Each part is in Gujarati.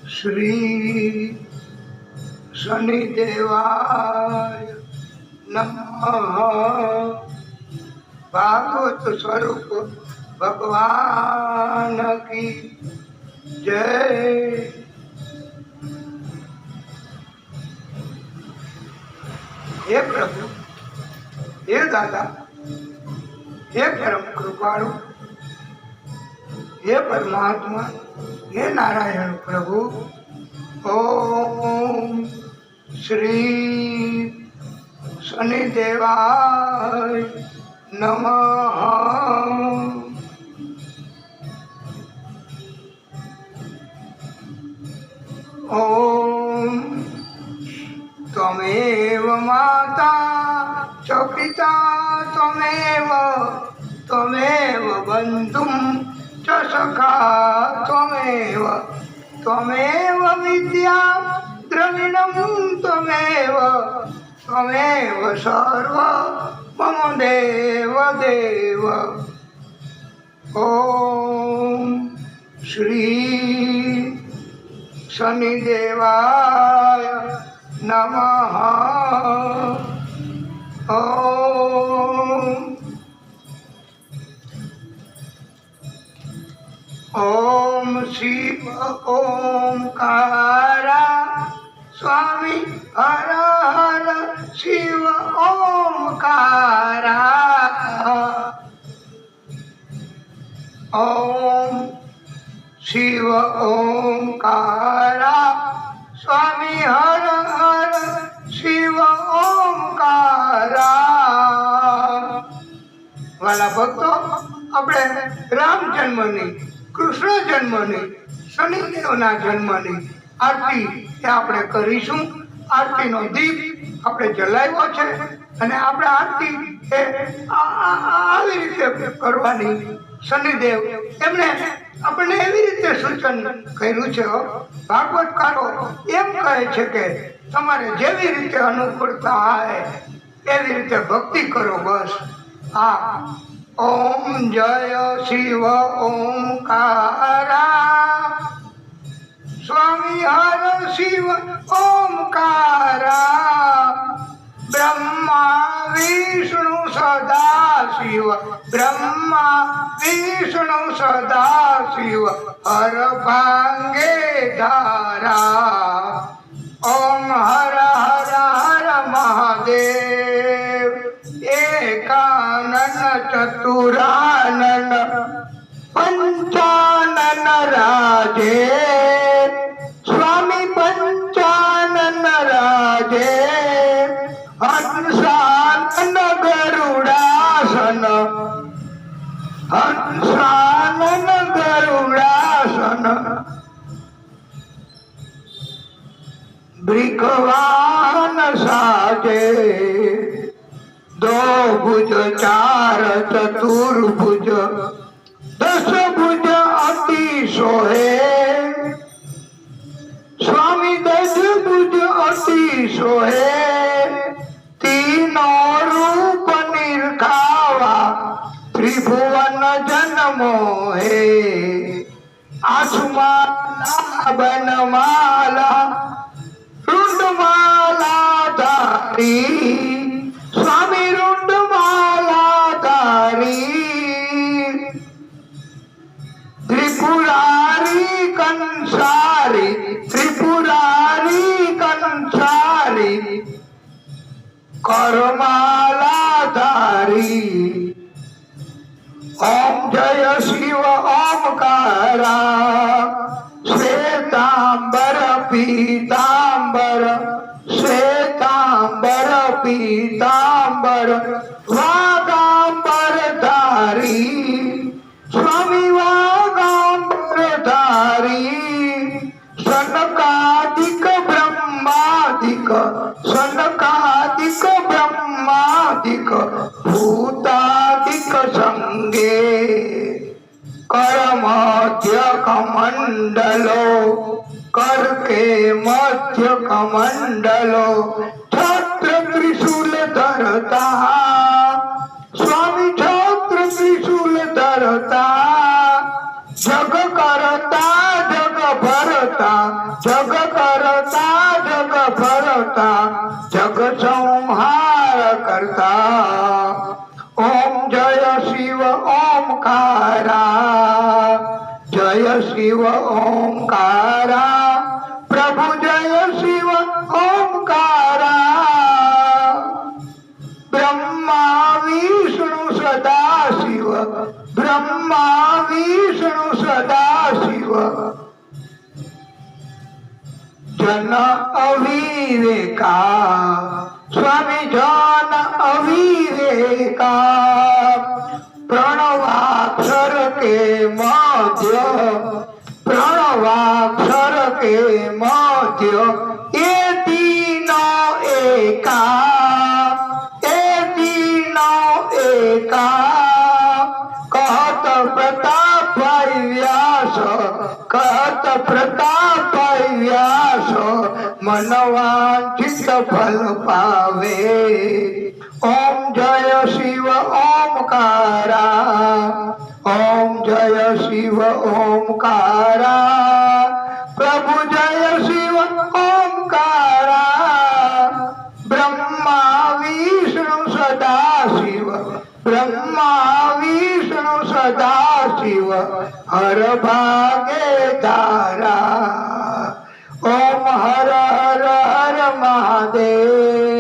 श्री शनिदेवाय नमः। भागवत स्वरूप भगवान की जय। हे प्रभु, हे दादा, हे परम कृपाळु, हे परमात्मा, हे नारायण प्रभु। ओम श्री शनिदेवाय नमः। ओम त्वमेव माता च पिता त्वमेव बन्धुं च सखा त्वमेव विद्या द्रविणं त्वमेव सर्व मम देव। ओम श्री शनिदेवाय नमः। ओम शिव ओंकारा स्वामी हर हर शिव ओंकारा। ओम शिव ओंकारा स्वामी हर हर शिव ओंकारा। वाला भक्तो, આપણે રામ જન્મની, કૃષ્ણ જન્મની, શનિદેવના જન્મની આરતી આપણે કરીશું। આરતીનો દીપ આપણે જલાવ્યો છે અને આપણે આરતી આવી રીતે કરવાની। શનિદેવ એમણે આપણને એવી રીતે સૂચન કર્યું છે। ભાગવતકારો એમ કહે છે કે તમારે જેવી રીતે અનુકૂળતા આવે એવી રીતે ભક્તિ કરો બસ। ओम जय शिव ओंकारा स्वामी हर शिव ओंकारा। ब्रह्मा विष्णु सदा शिव, ब्रह्मा विष्णु सदा शिव हर भांगे धारा। ओम हर हर हर महादेव एकानन चतुरानन पंचानन राजे स्वामी पंचानन राजे। हंसानन गरुड़ासन, हंसानन गरुड़ासन। ब्रिखवान साजे दो भुज चार चतुर्भुज, दस भुज अति सोहे स्वामी दस भुज अति सोहे। तीनों रूप निरखावा त्रिभुवन जन्मोहे। आसमाला बनमाला रुंडमाला धारी स्वामी रुंडमाला धारी। त्रिपुरारी कंसारी, त्रिपुरारी कंसारी करमाला धारी। ओम जय शिव ओंकारा श्वेतांबर पीतांबर, श्वेतांबर पीतांबर वागांबर धारी स्वामी वागांबर धारी। सनकादिक ब्रह्मादिक, सनकादिक ब्रह्मादिक भूतादिक संगे कर मध्य कमंडलो, कर के मध्य कमंडलो। छत्र त्रिशूल धरता स्वामी, छत्र त्रिशूल धरता। जग करता जग भरता, દાતા જગ સંહાર કરતા ઓમ જય શિવ ઓમકારા જય શિવ ઓમકારા પ્રભુ જય શિવ ઓમકારા બ્રહ્મા વિષ્ણુ સદા શિવ બ્રહ્મા વિષ્ણુ સદા શિવ જન અવિવેકા સ્વામી જન અવિવેકા પ્રણવાક્ષર કે મધ્ય પ્રણવાક્ષર કે મધ્ય એ તીનો એકા એ તીનો એકા કહત પ્રતાપભાઈ વ્યાસ કહત પ્રતાપભાઈ વ્યાસ મનવાંછિત ફલ પાવે ઓમ જય શિવ ઓમકારા ઓમ જય શિવ ઓમકારા પ્રભુ જય શિવ ઓમકારા બ્રહ્મા વિષ્ણુ સદા શિવ બ્રહ્મા વિષ્ણુ સદા શિવ હર ભાગે ધારા ઓમ હર હર હર મહાદેવ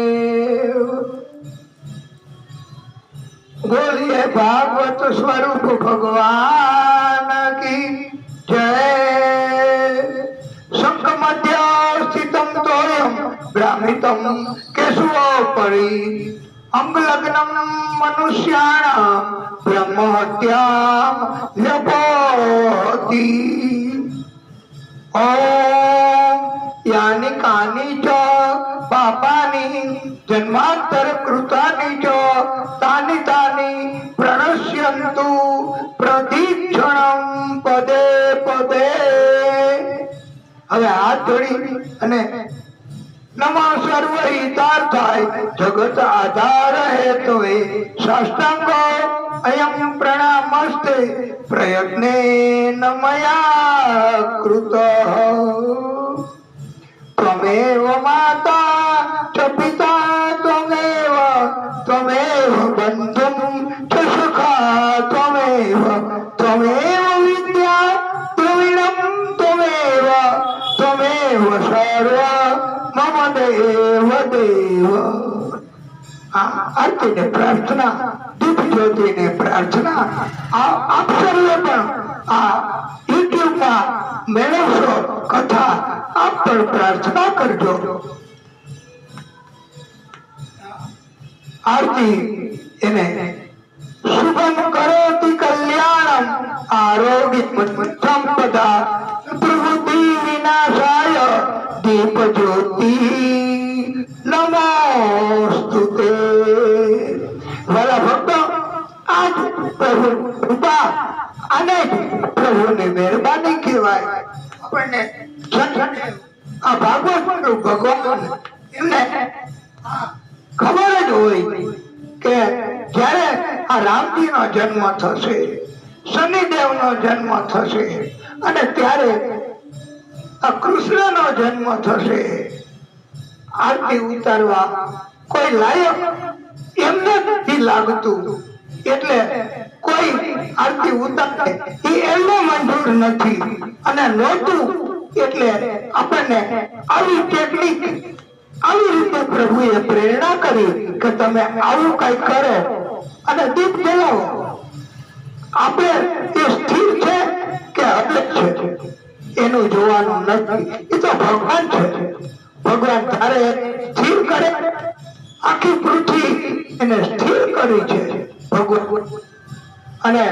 બોલીએ ભાગવત સ્વરૂપ ભગવાન કી જય શંખ મધ્ય સ્થિતમ તોયમ ભ્રામિતમ કેશવોપરી અંગલગ્નમ મનુષ્યાણામ બ્રહ્મહત્યામ વ્યપોતિ ઓમ યાની કાની ચ પાપાની જન્માંતર કૃતાની ચ તાની તાની પ્રણશ્યંતુ પ્રદીક્ષણમ પદે પદે હવે હાથ જોડી અને નમઃ સર્વ હિતાર્થાય જગત આધાર હેતવે સાષ્ટાંગો અયમ પ્રણામસ્તે પ્રયત્નેન મયા કૃત ત્વમેવ માતા ચ પિતા ત્વમેવ ત્વમેવ બંધું ચ સખા ત્વમેવ ત્વમેવ વિદ્યા દ્રવિણં ત્વમેવ ત્વમેવ સર્વ મમ દેવ દેવ આરતી ને પ્રાર્થના દીપ જ્યોતિ ને પ્રાર્થના આપ સર્વે પણ આ યુટ્યુબ માં મેળવશો કથા આપ પણ પ્રાર્થના કરજો આરતી એને શુભમ કરોતિ કલ્યાણમ આરોગ્ય સંપદા પ્રવૃત્તિ વિનાશાય દીપ જ્યોતિ નમોસ્તુતે વાલા ભક્તો આજ પ્રભુ કૃપા અને પ્રભુની મહેરબાની કહેવાય આપણને આ ભાગવત ભગવાન એમને ખબર જ હોય કે જ્યારે આ રામજી નો જન્મ થશે શનિદેવ નો જન્મ થશે અને ત્યારે આ કૃષ્ણ નો જન્મ થશે આરતી ઉતારવા કોઈ લાયક એમને નથી લાગતું એટલે કોઈ આરતી ઉતારે એ એમનો મંજૂર નથી અને નહોતું એટલે આપણને આવી ટેકનિક આવી રીતે પ્રભુએ પ્રેરણા કરી કે તમે આવું કઈ કરો અને દીપ જલાવો આપણે એ સ્થિર છે કે અદક છે એનું જોવાનું નથી એ તો ભગવાન છે ભગવાન તારે સ્થિર કરે આખી પૃથ્વી એને સ્થિર કરી છે ભગવાન અને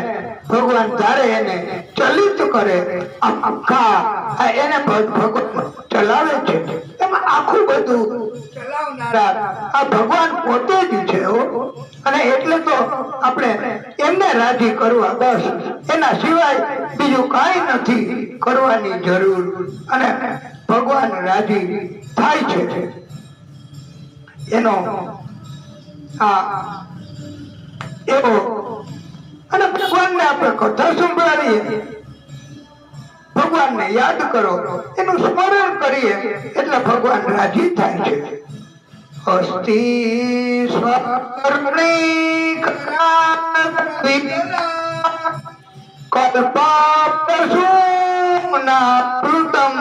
ભગવાન તારે એને ચલિત કરે આખા એને ભગવાન ચલાવે છે એમાં આખું બધું ચલાવનારા આ ભગવાન પોતે જ છે અને એટલે તો આપણે એમને રાજી કરવા બસ એના સિવાય બીજું કાંઈ નથી કરવાની જરૂર અને ભગવાન રાજી થાય છે એનો આ એવો અને ભગવાનને આપણે કથા સંભળાવીએ ભગવાનને યાદ કરો એનું સ્મરણ કરીએ એટલે ભગવાન રાજી થાય છે અસ્તિ સ્વર્ણી કલ્પાપ્રસૂનાપૃતમ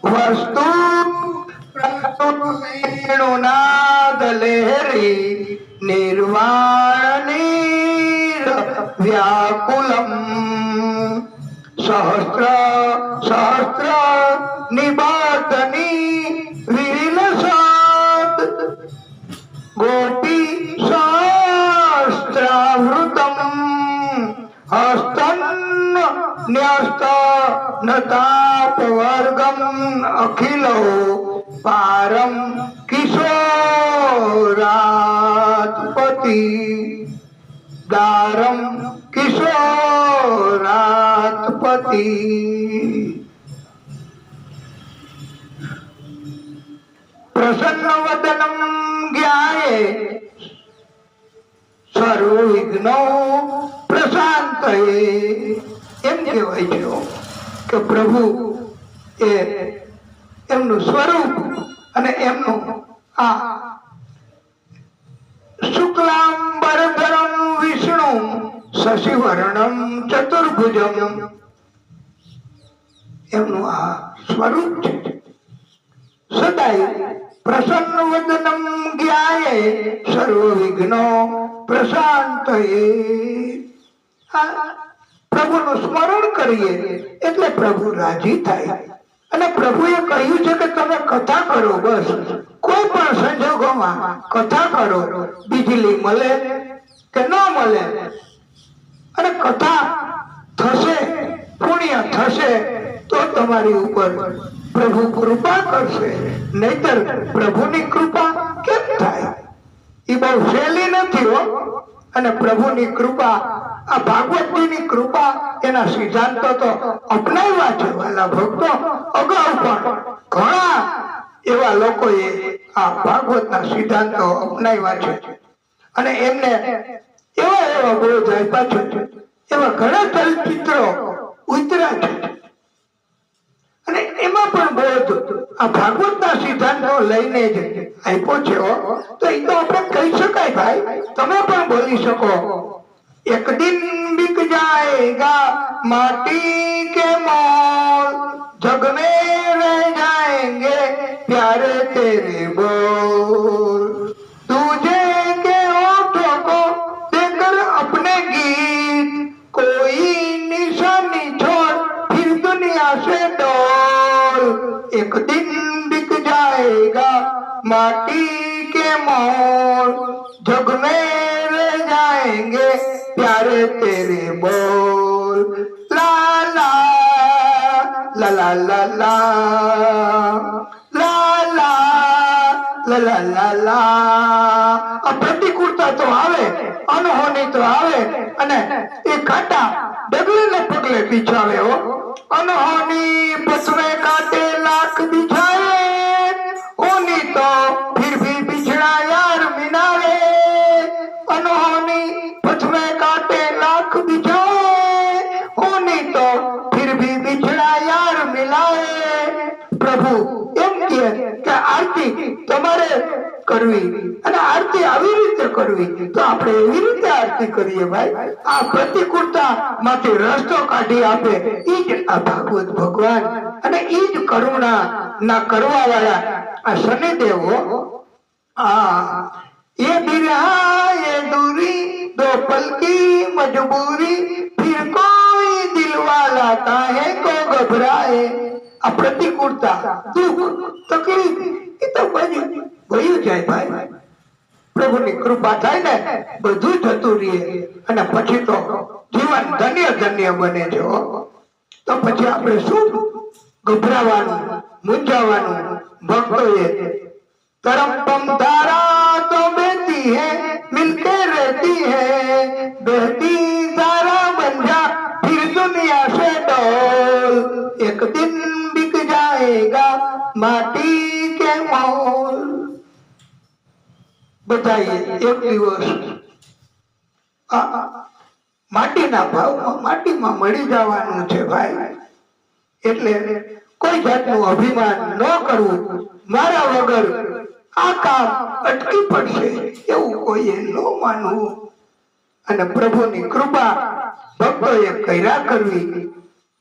વસ્તુ વેણુનાદલેરી નિર્વાણનીર વ્યાકુલમ સહસ્ર સહસ્ર નિબાધની વિલસત ગોપી સહસ્રાવૃતમ હસ્તન ન્યસ્ત નતાપવર્ગમ અખિલો પારમ કિશોરાત્પતિ દારમ કિશોરાત્પતિ. પ્રસન્ન વદનમ જ્ઞાયે સર્વ વિઘ્નો પ્રશાંતયે. એમ કહેવાય છે કે પ્રભુ એ એમનું સ્વરૂપ અને એમનું આ શુક્લાંબરધરમ વિષ્ણુ શશિવર્ણમ ચતુર્ભુજમ એમનું આ સ્વરૂપ છે. સદાય પ્રસન્ન વદનમ જ્ઞાયે સર્વ વિઘ્નો પ્રશાંતયે. પ્રભુનું સ્મરણ કરીએ એટલે પ્રભુ રાજી થાય. અને પ્રભુએ કહ્યું છે કે તમે કથા કરો, બસ કોઈ પણ સંજોગોમાં કથા કરો. બીજલી મળે કે ન મળે, અને કથા થશે, પુણ્ય થશે તો તમારી ઉપર પ્રભુ કૃપા કરશે. નહીતર પ્રભુની કૃપા કેમ થાય? એ બહુ સહેલી નથી હો. અને પ્રભુની કૃપા, આ ભાગવતજીની કૃપા, એના સિદ્ધાંતો તો અપનાવ્યા છે વાલા ભક્તો. અગાઉ પણ ઘણા એવા લોકોએ આ ભાગવતના સિદ્ધાંતો અપનાવ્યા છે અને એમને એવા એવા બોધ આપ્યા છે. એવા ઘણા ચલચિત્રો ઉતર્યા છે અને એમાં પણ બોધ આ ભાગવતના સિદ્ધાંતો લઈને જ આપ્યો છે. તો એ તો આપણે કહી શકાય ભાઈ, તમે પણ બોલી શકો. એક દિન बिक जाएगा माटी के मोल, जग में रह जाएंगे प्यारे तेरे बोल. तुझे के होठों को देकर अपने गीत, कोई निशानी छोड़ फिर दुनिया से डोल. एक दिन बिक जाएगा माटी के मोल, जग में रह जाएंगे प्यारे तेरे बोल. ला ला ला ला ला ला ला ला ला ला ला. આ પ્રતિકૂળતા તો આવે, અનહોની તો આવે, અને એ કાંટા ડગલે ને પગલે પીછાવે હો. અનહોની પસવે કાંટે લાખ બિછાए, હોની તો फिर भी बिछड़ा यार मिनावे. अनहोनी पथवे काटे लाख बिछाए, होनी तो फिर भी बिछड़ा यार मिलाए. प्रभु એમ કે આરતી તમારે કરવી, અને આરતી આવી રીતે કરવી, તો આપણે એવી રીતે આરતી કરીએ ભાઈ. આ પ્રતિકૂળતા માંથી રસ્તો કાઢી આપે ઈ જ આ ભાગવત ભગવાન, અને ઈ જ કરુણા ના કરવા વાળા આ શનિદેવો. ये बिरहा ये दूरी दो पल की मजबूरी, फिर कोई दिल वाला काहे को घबराए. આ પ્રતિકૂળતા, દુઃખ, તકલીફ એ તો બધું વયું જાય ભાઈ. પ્રભુની કૃપા થાય ને બધું જતું રહે, અને પછી તો જીવન ધન્ય ધન્ય બને છે. તો પછી આપણે શું ગભરાવાનું, મૂંઝાવાનું? ભક્તોએ तरम पम धारा तो बहती है मिलके रहती है, बहती धारा बन जा फिर दुनिया से डोल. एक दिन बिक जाएगा माटी के मोल. बताइए, एक દિવસ માટીના ભાવમાં માટીમાં મળી જવાનું છે ભાઈ. એટલે કોઈ જાતનું અભિમાન ન કરવું. મારા વગર આ કામ અટકી પડશે એવું કોઈએ ન માનવું. અને પ્રભુની કૃપા ભક્તોએ કર્યા કરવી.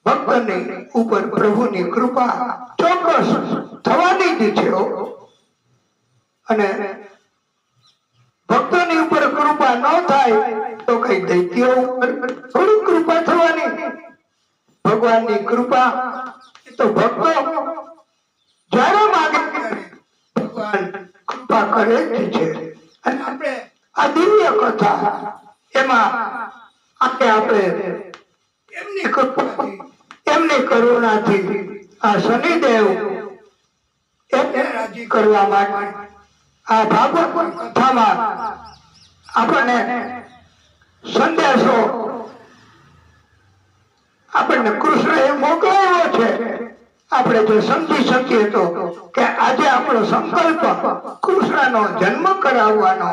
ભક્તની ઉપર પ્રભુની કૃપા ચોક્કસ થવાની જ છે. અને ભક્તોની ઉપર કૃપા ન થાય તો કઈ દૈત્યો ઉપર થોડી કૃપા થવાની? ભગવાનની કૃપા તો ભક્તો જ્યારે માગે ભગવાન કૃપા કરે જ છે. અને આપણે આ દિવ્ય કથા એમાં આપણે એમની કૃપાથી એમની કરુણાથી આ શનિદેવ એમને રાજી કરવા માટે આ ભાગવત કથામાં આપણને સંદેશો આપણને કૃષ્ણએ મોકલાવ્યો છે. આપણે જો સમજી શકીએ તો કે આજે આપણો સંકલ્પ કૃષ્ણનો જન્મ કરાવવાનો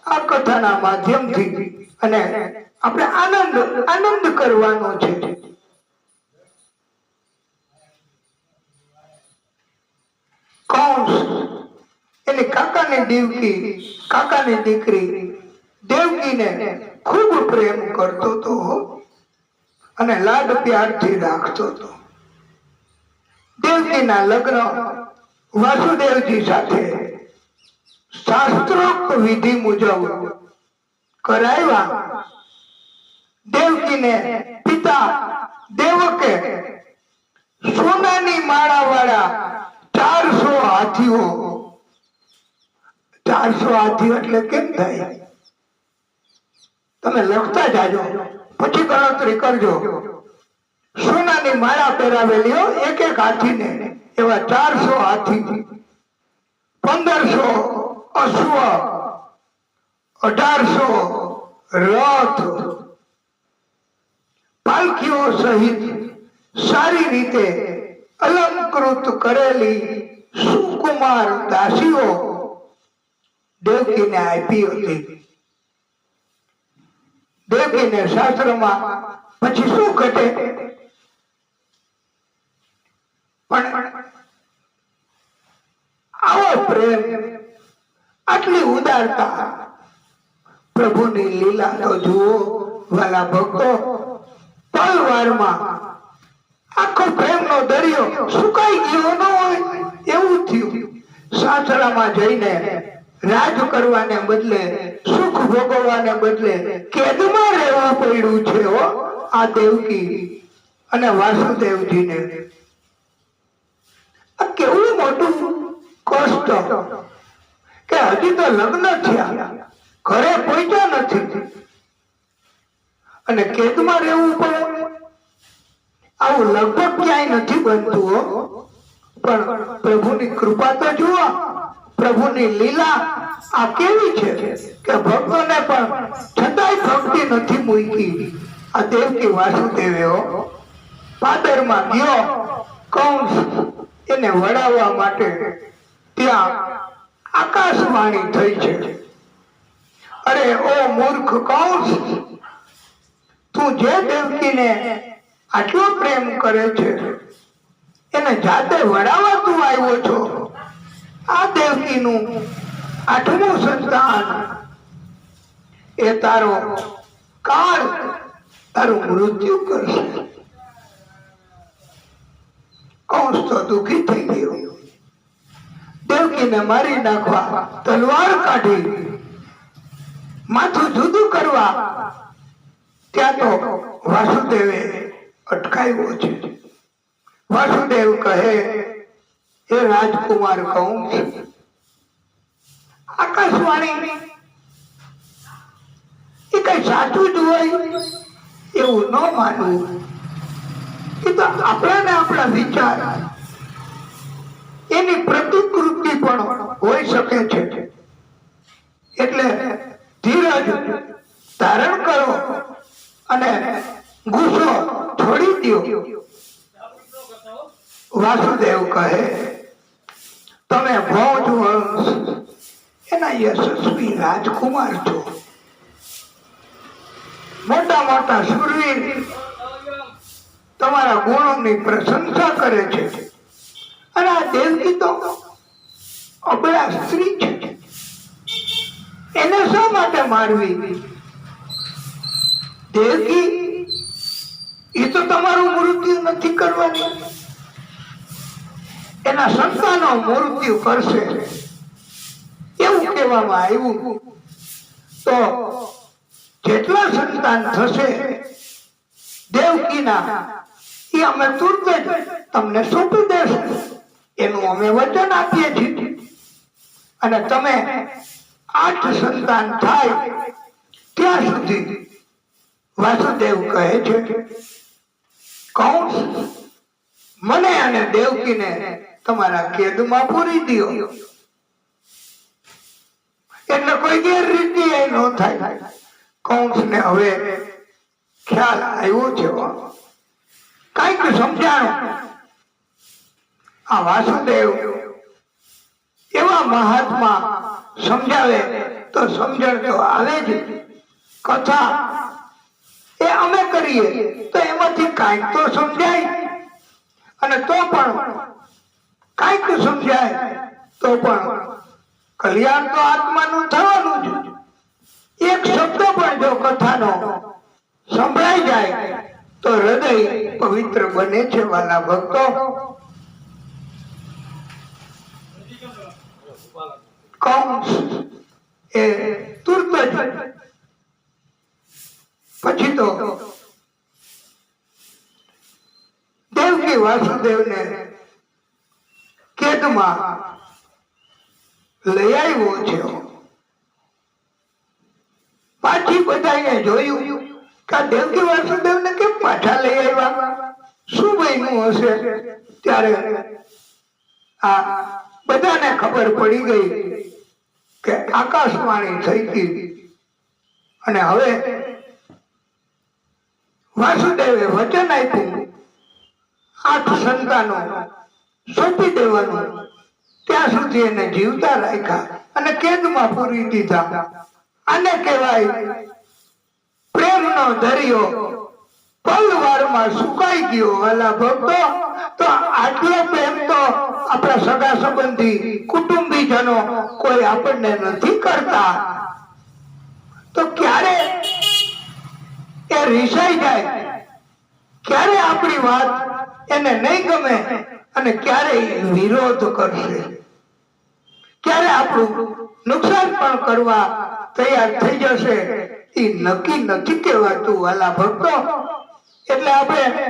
આ કથાના માધ્યમથી અને આપણે આનંદ કરવાનો છે. કૌંસ એની કાકાની દીકરી દેવકીને ખૂબ પ્રેમ કરતો હતો અને લાડ પ્યારથી રાખતો હતો. દેવકીના લગ્ન વાસુદેવજી સાથે શાસ્ત્રોક્ત વિધિ મુજબ કરાવ્યા. દેવકીને પિતા દેવકે સોનાની માળા વાળા 400 હાથીઓ 400 હાથીઓ એટલે કેમ થાય? તમે લખતા જાજો, પછી ગણતરી કરજો. સોનાની માળા પહેરાવેલી એક એક હાથીને, એવા 400 હાથી, 1500 અશ્વ, 1800 રથ, પાલખીઓ સહિત સારી રીતે અલંકૃત કરેલી સુકુમાર દાસીઓ દેવકીને આપી હતી. દેવકીને શાસ્ત્રમાં પછી શું ઘટે? પણ આવો પ્રેમ, આટલી ઉદારતા, પ્રભુની લીલા તો જુઓ વાલા ભક્તો. પલવારમાં આખો પ્રેમનો દરિયો સુકાઈ ગયો ન હોય એવું થયું. સાસરામાં જઈને રાજ કરવાને બદલે, સુખ ભોગવવાને બદલે કેદમાં રહેવું પડ્યું છે આ દેવકી અને વાસુદેવજીને. આ કેવું મોટું કષ્ટ કે હજી તો લગ્ન થયા, ઘરે પહોંચ્યા નથી અને કેદમાં રહેવું પડે. આવું લગભગ ક્યાંય નથી બનતું. પણ પ્રભુની કૃપા તો જુઓ, પ્રભુની લીલા આ કેવી છે કે ભક્તોને પણ છતાંય ભક્તિ નથી મૂકી. આ દેવકી વાસુદેવે પાદરમાં ગયો કૌંસ એને વડાવવા માટે. ત્યાં આકાશવાણી થઈ છે, અરે ઓ મૂર્ખ કૌંસ, તું જે દેવકીને આટલો પ્રેમ કરે છે એને જાતે વડાવવા તું આવ્યો છો. આ દેવકીનું 8મું સંતાન એ તારો કાળ તારું મૃત્યુ કરશે. કૌંસ તો દુઃખી થઈ ગયો. દેવકીને મારી નાખવા તલવાર કાઢી માથું જુદું કરવા ત્યાં તો વાસુદેવે અટકાવ્યો છે. વાસુદેવ કહે, હે રાજકુમાર કૌંસ, આકાશવાણી એ કઈ સાચું જ હોય એવું ન માનવું. એ તો આપણા વિચાર એની પ્રતિકૃતિ પણ હોઈ શકે છે. એટલે ધીરજ ધારણ કરો અને ગુસ્સો છોડી દો. વાસુદેવ કહે, તમે ભોજ વંશ એના યશસ્વી રાજકુમાર છો, મોટા મોટા શૂરવીર તમારા ગુણોની પ્રશંસા કરે છે. અને આ દેવકી તો અબળા સ્ત્રી છે, એને શા માટે મારવી? દેવકી, એ તો તમારું મૃત્યુ નથી કરવાની, એના સંતાનો મૃત્યુ કરશે એવું કહેવામાં આવ્યું. તો જેટલા સંતાન થશે દેવકીના, એ અમે તુરત જ તમને સોંપી દેશું, એનું અમે વચન આપીએ છીએ. અને તમે 8 સંતાન થાય ત્યાં સુધી વાસુદેવ કહે છે, કૌંસ, મને અને દેવકીને તમારા કેદમાં પૂરી દો, એટલે કોઈ ગેરરીતિ ન થાય. કૌંસને હવે ખ્યાલ આવ્યો છે, કઈક સમજાણું. આ વાસુદેવ એવા મહાત્મા સમજાવે તો સમજણ તો આવે જ. કથા એ અમે કરીએ તો એમાંથી કાંઈક તો સમજાય, અને તો પણ કાંઈક સમજાય તો પણ કલ્યાણ તો આત્માનું થવાનું જ. એક શબ્દ પણ જો કથાનો સંભળાઈ જાય તો હૃદય પવિત્ર બને છે. વાલા ભક્તો, કૌંસ એ તુરત જ પછી તો દેવકી વાસુદેવને કેદમાં લઈ આવ્યો છે. પાછી બધાએ જોયું કે દેવકી વાસુદેવને કેમ પાછા લઈ આવ્યા, શું બન્યું હશે? ત્યારે આ બધાને ખબર પડી ગઈ કે આકાશવાણી થઈ ગઈ, અને હવે વાસુદેવે વચન આપ્યું 8 સંતાનો સોંપી દેવાનું. ત્યાં સુધી એને જીવતા રાખ્યા અને કેદમાં પૂરી દીધા. આને કહેવાય પ્રેમનો દરિયો પલવારમાં સુકાઈ ગયો. વાલા ભક્તો, તો આટલો પ્રેમ તો આપણા સગા સંબંધી કુટુંબીજનો કોઈ આપણને નથી કરતા. તો ક્યારે એ રીસાઈ જાય, ક્યારે આપણી વાત એને નહીં ગમે અને ક્યારે વિરોધ કરશે, ક્યારે આપણું નુકસાન પણ કરવા તૈયાર થઈ જશે, એ નક્કી નથી કહેવાતું. વાલા ભક્તો, એટલે આપણે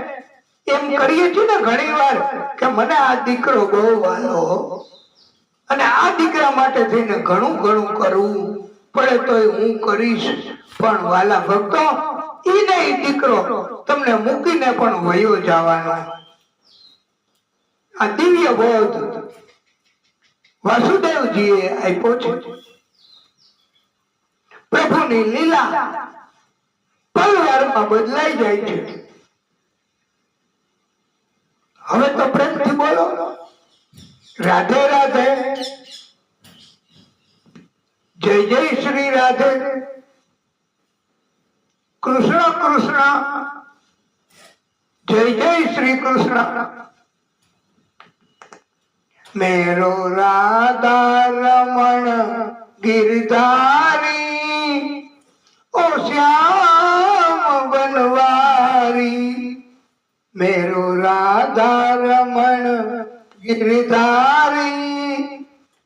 એમ કરીએ છીએ ને ઘણી વાર કે મને આ દીકરો બહુ વાલો, અને આ દીકરા માટે થઈને ઘણું ઘણું કરવું પડે તોય હું કરીશ. પણ વાલા ભક્તો, ઈ નહીં દીકરો તમને મૂકીને પણ વયો જવાનો. આ દિવ્ય બોધ વાસુદેવજીએ આપ્યો છે. પ્રભુની લીલા પલવારમાં બદલાઈ જાય છે. હવે તો પ્રેમથી બોલો, રાધે રાધે, જય જય શ્રી રાધે, કૃષ્ણ કૃષ્ણ, જય જય શ્રી કૃષ્ણ. મેરો રાધા રમણ गिरधारी ओ श्याम बनवारी, मेरो राधा रमण गिरधारी,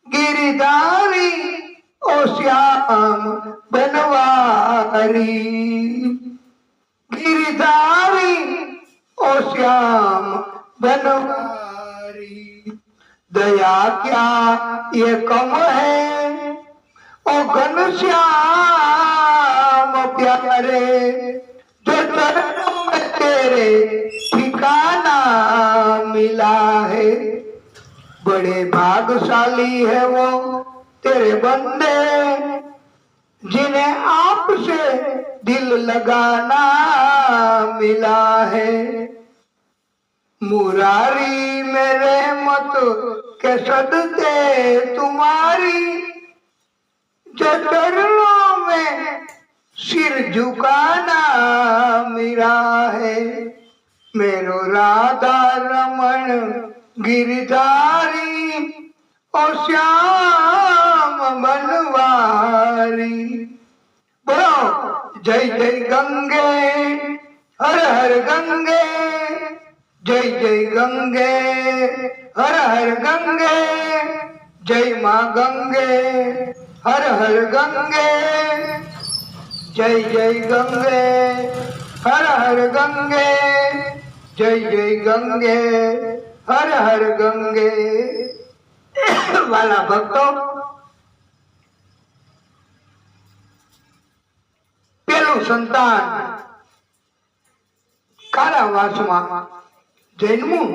गिरधारी ओ श्याम बनवारी, गिरधारी ओ श्याम बनवारी. दया क्या ये कम है ओ घनश्याम प्यारे, जो चरणों में तेरे ठिकाना मिला है. बड़े भागशाली है वो तेरे बंदे, जिन्हें आपसे दिल लगाना मिला है. मुरारी मेरे मत के सदते तुम्हारी, जो चरणों में सिर झुकाना मेरा है. मेरो राधा रमण गिरधारी ઓ શ્યામ બનવારી, બોલો જય જય ગંગે, હર હર ગંગે, જય જય ગંગે, હર હર ગંગે, જય માં ગંગે, હર હર ગંગે, જય જય ગંગે, હર હર ગંગે, જય જય ગંગે, હર હર ગંગે. વાલા ભક્તો, પેલું સંતાન કારાવાસમાં જન્મું,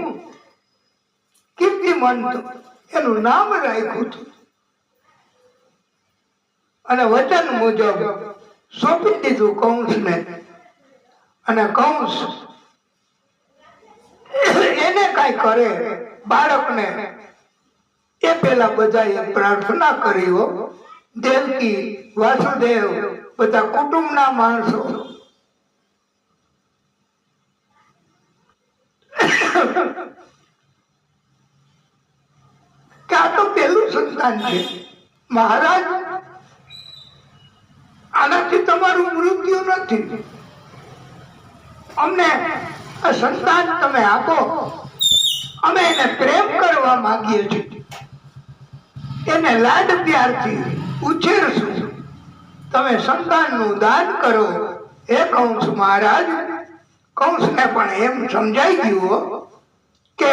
કીર્તિમંત એનું નામ રાખ્યું હતું અને વચન મુજબ સોંપી દીધું કંસને. અને કંસ એને કઈ કરે બાળકને એ પેલા બધાએ પ્રાર્થના કરી હો. દેવકી, વાસુદેવ, બધા કુટુંબના માણસો કે આ તો પેલું સંતાન છે મહારાજ, આનાથી તમારું મૃત્યુ નથી, અમને આ સંતાન તમે આપો, અમે એને પ્રેમ કરવા માંગીએ છીએ, એને લાડ પ્યારથી ઉછેરશું, તમે સંતાનનું દાન કરો. હે કંસ મહારાજ, કંસને પણ એમ સમજાઈ ગયું કે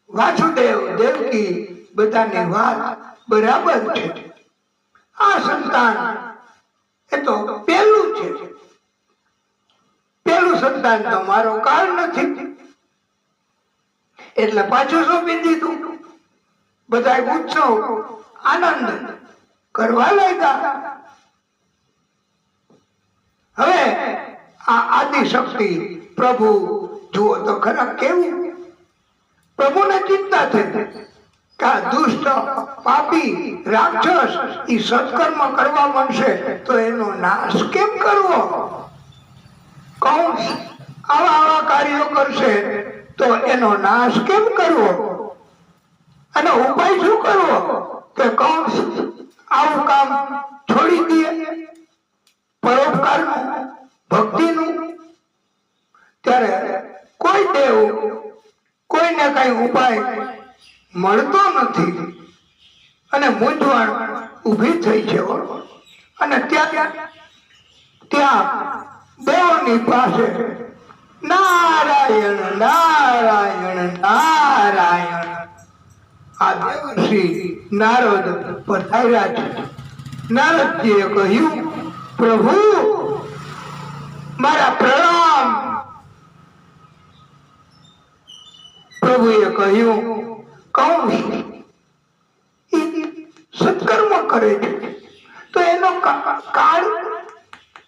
વાસુદેવ, દેવકી બધાની વાત બરાબર છે, આ સંતાન એ તો પેલું છે, પેલું સંતાન તો મારો કાળ નથી, એટલે પાછું સોંપી દીધું. બધા ઉત્સવ આનંદ કરવા લાગ્યા. હવે આ આદિશક્તિ પ્રભુ જુઓ તો ખરા કેવું પ્રભુને ચિંતા થઈ કે આ દુષ્ટ પાપી રાક્ષસ ઈ સત્કર્મ કરવા માંડશે તો એનો નાશ કેમ કરવો? કંસ આવા આવા કાર્યો કરશે તો એનો નાશ કેમ કરવો? અને ઉપાય શું કરવો કે કંસ આવું કામ છોડી દે, પરોપકારનું, ભક્તિનું? ત્યારે કોઈ દેવ કોઈને કઈ ઉપાય મળતો નથી અને મૂંઝવણ ઊભી થઈ છે. અને ત્યાં દેવની પાસે નારાયણ નારાયણ નારાયણ આ દેવર્ષિ નારદ પધાર્યા છે. નારદજીએ કહ્યું, પ્રભુ મારા પ્રણામ. પ્રભુએ કહ્યું, કંસ સત્કર્મ કરે છે તો એનો કાળ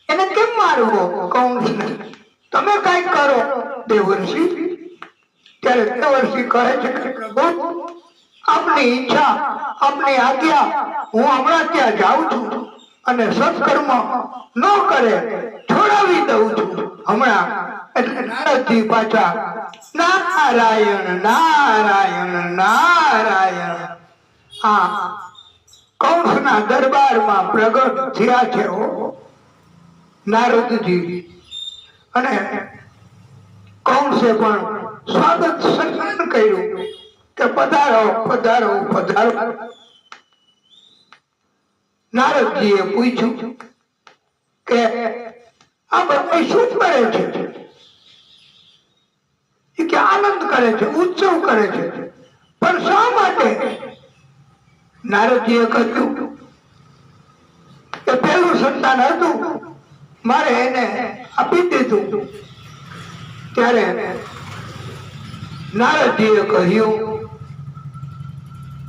એને કેમ મારવો? કંસને તમે કઈ કરો દેવર્ષિ. ત્યારે દેવર્ષિ કહે છે કે પ્રભુ આપની ઈચ્છા, આપની આજ્ઞા, હું હમણાં ત્યાં જાઉં છું અને સત્કર્મ ન કરે છોડાવી દઉં છું હમણાં. એટલે નારદજી પાછા નારાયણ નારાયણ નારાયણ આ કંસના દરબારમાં પ્રગટ થયા છે નારદજી. અને કંસે પણ સ્વાગત સન્માન કર્યું કે પધારો પધારો પધારો. નારદજીએ પૂછ્યું કે આ બધા શું કરે છે? કે આનંદ કરે છે, ઉત્સવ કરે છે, પણ શા માટે? નારદજીએ કહ્યું કે પેલું સંતાન હતું, મારે એને આપી દીધું. ત્યારે નારદજીએ કહ્યું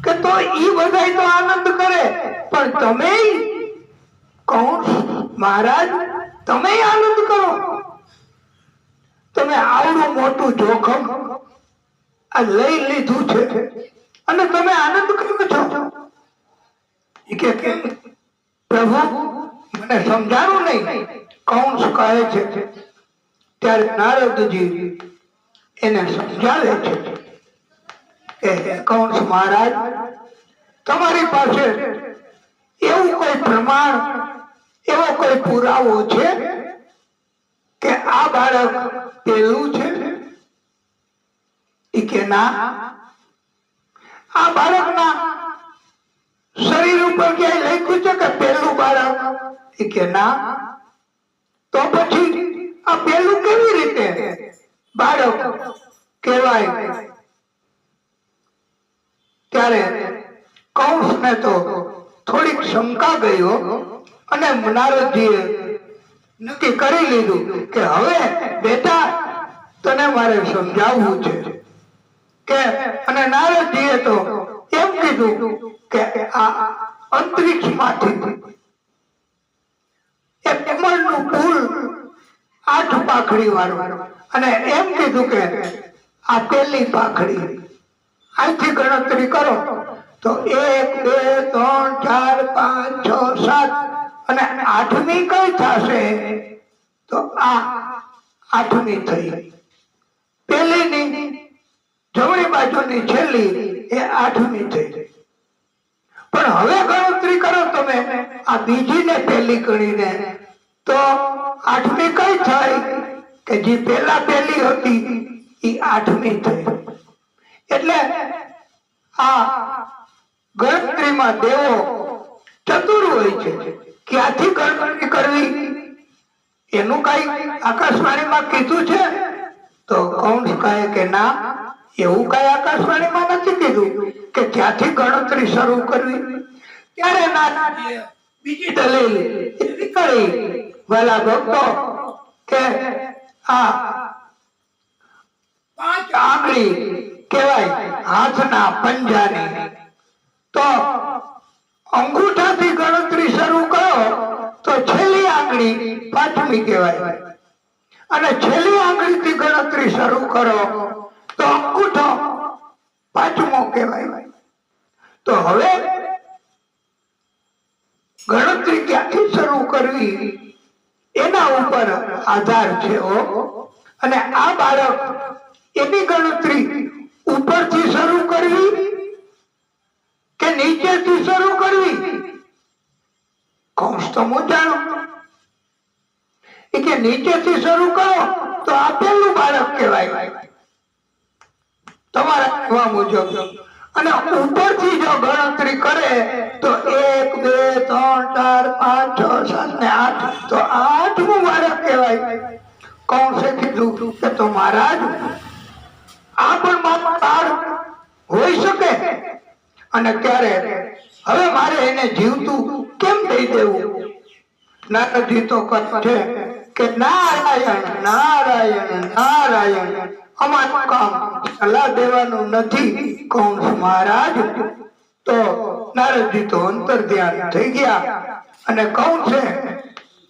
કે તો ઈ બધા તો આનંદ કરે, પણ તમે કંસ મહારાજ તમે આનંદ કરો? તમે આવડું મોટું જોખમ આ લઈ લીધું છે અને તમે આનંદ કરો છો? કે પ્રભુ મને સમજાણું નહીં, કંસ કહે છે. ત્યારે નારદજી એને સમજાવે છે કે કે કૌંસ મહારાજ, તમારી પાસે એવું કોઈ પ્રમાણ, એવો કોઈ પુરાવો છે કે આ બાળક પેલું છે? ઈ કે ના. આ બાળકના શરીર ઉપર ક્યાંય લખ્યું છે કે પેલું બાળક? ઈ કે ના. તો પછી આ પેલું કેવી રીતે બાળક કહેવાય? ત્યારે કૌંસને તો થોડીક શંકા ગયો અને નારદજીએ નક્કી કરી લીધું કે હવે બેટા તને મારે સમજાવવું છે કે, અને નારદજીએ તો એમ કીધું કે આ અંતરિક્ષમાંથી એક કમળનું ફૂલ 8 પાંખડી વાળું, અને એમ કીધું કે આ પેલી પાંખડી, અહીંથી ગણતરી કરો તો 1 2 3 4 5 6 7 અને 8મી કઈ થશે? તો આ 8મી થઈ. પેલીની જમણી બાજુની છેલ્લી એ 8મી થઈ. પણ હવે ગણતરી કરો તમે આ બીજી ને પેલી ગણીને, તો 8મી કઈ થઈ? કે જે પેલા પેલી હતી એ 8મી થઈ. એટલે આ ગણતરીમાં દેવો ચતુર હોય છે. ક્યાંથી ગણતરી કરવી એનું કઈ આકાશવાણીમાં કીધું છે? તો કૌંસ કહે કે ના, એવું કઈ આકાશવાણીમાં નથી કીધું કે ક્યાંથી ગણતરી શરૂ કરવી. ત્યારે નારદજીએ બીજી દલીલ નીકળી, વાલા ભક્તો, કે આ 5 આંગળી કહેવાય હાથના પંજાની, તો અંગૂઠાથી ગણતરી શરૂ કરો તો છેલ્લી આંગળી 5મી કહેવાય, અને છેલ્લી આંગળીથી ગણતરી શરૂ કરો તો અંગૂઠો 5મો કહેવાય. તો હવે ગણતરી ક્યાંથી શરૂ કરવી એના ઉપર આધાર છે. અને આ બાળક, એની ગણતરી ઉપરથી શરૂ કરવી કે નીચેથી શરૂ કરવી? કૌંસ તો મૂંઝાણો. કે નીચેથી શરૂ કરો તો આ પેલું બાળક કહેવાય તમારા કહેવા મુજબ, અને ઉપરથી જો ગણતરી કરે તો 1 2 3 4 5 6 7 ને 8, તો 8મું બાળક કહેવાય. કૌંસે કીધું કે તો મહારાજ, આ પણ મારું બાળક હોઈ શકે, અને ત્યારે હવે મારે એને જીવતું કેમ દઈ દેવું? નારદજી તો કહે કે નારાયણ નારાયણ નારાયણ, અમારું કામ સલાહ દેવાનું નથી કૌંસ મહારાજ. તો નારદજી તો અંતર ધ્યાન થઈ ગયા, અને કૌંસે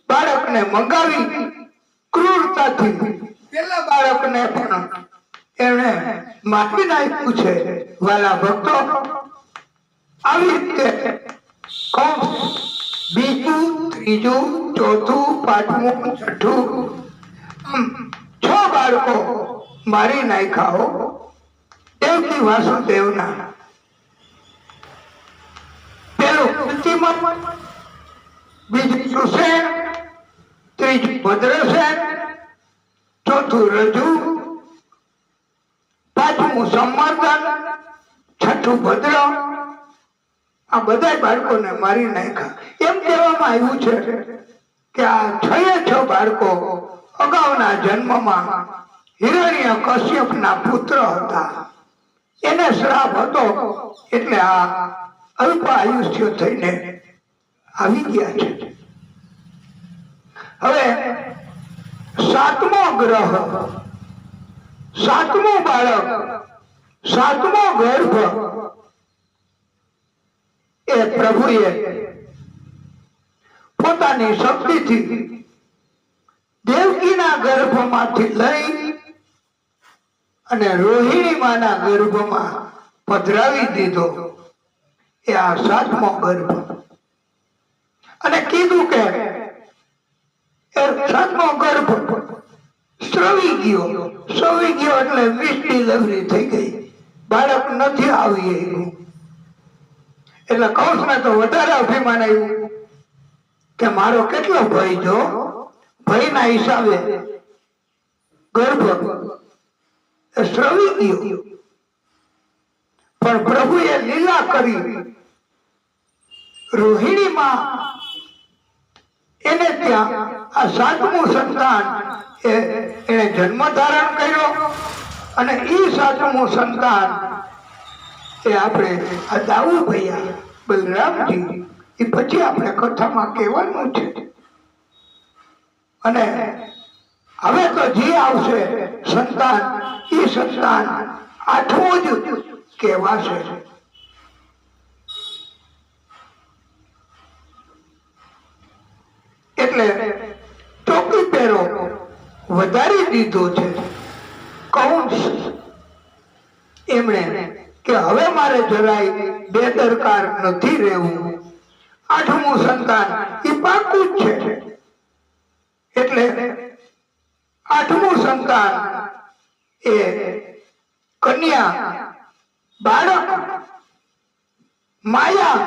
બાળકને મંગાવી ક્રૂરતાથી પેલા બાળકને પણ એણે મારી નાખ્યું છે. વાલા ભક્તો, આવી રીતે કૌંસ બીજું, ત્રીજું, ચોથું, 5મું, 6ઠું, 6 બાળકો મારી નાખ્યા. દેવકી વાસુદેવના. પેલું કૃતિમન, બીજું સુસેન, ત્રીજું ભદ્રસેન, ચોથું રજુ, 5મું સંવર્ધન, 6ઠું ભદ્ર. આ બધા બાળકોને મારી નાખ્યા. એમ કહેવામાં આવ્યું છે કે આ 6 બાળકો અગાઉના જન્મમાં હિરણ્ય કશ્યપના પુત્ર હતા. એને શ્રાપ હતો, એટલે આ અલ્પ આયુષ્ય થઈને આવી ગયા છે. હવે 7મો ગ્રહ, 7મો બાળક, 7મો ગર્ભ એ પ્રભુએ પોતાની શક્તિથી દેવકીના ગર્ભમાંથી લઈ અને રોહિણી માના ગર્ભમાં પધરાવી દીધો. એ આ 7મો ગર્ભ. અને કીધું કે એ 7મો ગર્ભ સ્રવી ગયો. સ્રવી ગયો એટલે 20 ડિલિવરી થઈ ગઈ. બાળક નથી આવી એનું. એટલે કૌશને તો વધારે અભિમાન આવ્યું કે મારો કેટલો ભય, જો ભયના હિસાબે ગર્ભ સ્રવી ગયો. પણ પ્રભુએ લીલા કરી, રોહિણીમાં એને ત્યાં આ સાતમું સંતાન એને જન્મ ધારણ કર્યો. અને ઈ સાતમું સંતાન એ આપણે આ દાઉ ભૈયા બલરામજી એ પછી આપણે કથામાં કહેવાનું છે. અને હવે તો જે આવશે સંતાન, એ સંતાન આઠમું જ કહેવાશે. એટલે ચોકી પહેરો વધારી દીધો છે કૌંસ એમણે કે હવે મારે જરાય બેદરકાર નથી રહેવું. આઠમું સંતાન એ પાકું જ છે. એટલે આઠમું સંતાન એ કન્યા બાળક માયા